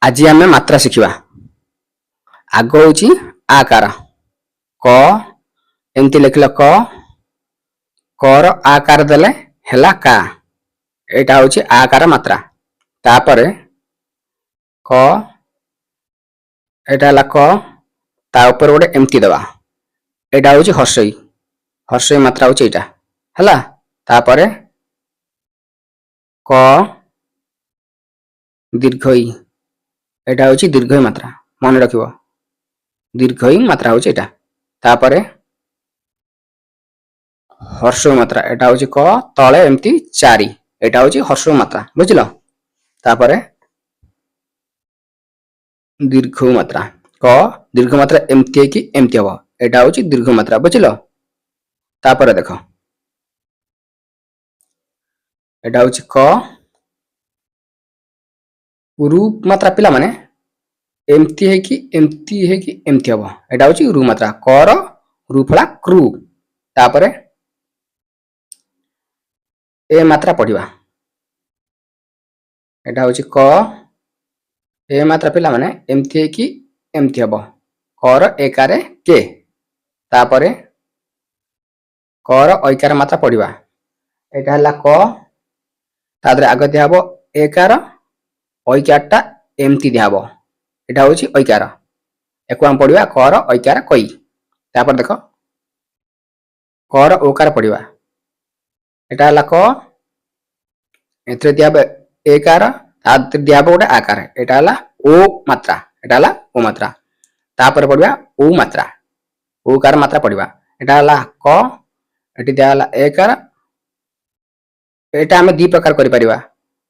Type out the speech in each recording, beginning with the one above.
आज आम मात्रा शिखा आग हूँ आकार क एमती लिखल क कर आकार देले हेला का एटा हूँ आकार मात्रा तापर क एटा क ता ऊपर गोटे एमती दबा एटा हूँ हर्षई हर्षई मात्रा हूँ एटा हला तापर क दीर्घई एटा हूँ दीर्घई मात्रा मन रखिबो दीर्घई मात्रा हूँ एटा तापर हर्षई मात्रा एटा हूँ क तले एमती 4 एटा हूँ हर्षई मात्रा बुझिल तापर दीर्घ मात्रा क दीर्घ मात्रा एमती कि एमती हम एटा हूँ दीर्घ मात्रा बुझिल तापर देख एटा हूँ क रूप मात्रा पिला माने एमती है कि एमती हम एटा हूँ रु मात्रा कर रु फला क्रू तापर ए मात्रा पढ़िबा एटा हूँ क ए मात्रा पिला माने एमती है कि एमती हम कर एकारे के तापर कर ऐकार मात्रा पढ़िबा एटा हला क तादरे आग दिया हबो एकार ऐकारटा एमती दिया हबो एटा हूँ ऐकार एको हम पढ़िबा कर ऐकार कई तापर देख कर ओकार पढ़िबा एटा हला क एथरे दिया हबो एकार तादरे दिया हबो गोटे आकार एटा हला ओ मात्रा एटा हला ओ मात्रा तापर पढ़िबा ओ मात्रा ओकार मात्रा पढ़िबा एटा हला क एटी दिया हला एकार एटा हमें दी प्रकार करि परिबा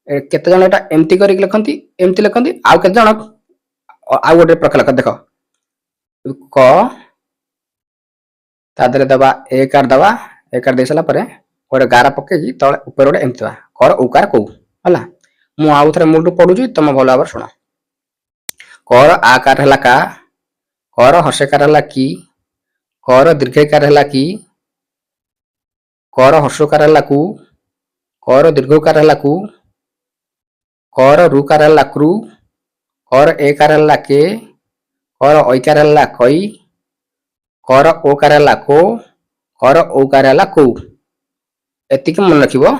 केते जण एटा एमती करि लिखंती आ केते जण आ गोटे प्रकार लिख देखो क तादरे दबा एकार दे सला परे गोटे गारा पके कि तळे ऊपर गोटे एमती दबा कर उकार को हला मु आउ थरे मुलु पढुछु तम भलो आबर सुनो कर आकार हला का कर हर्षकार हला की कर दीर्घकार हला की कर हर्षकार हला कु कर दीर्घकार हला कु कर रुकार हला क्रू कर एकार हला के कर ऐकार हला कई कर ओकार हला को कर ओकार हला को एतिक मन रखिबो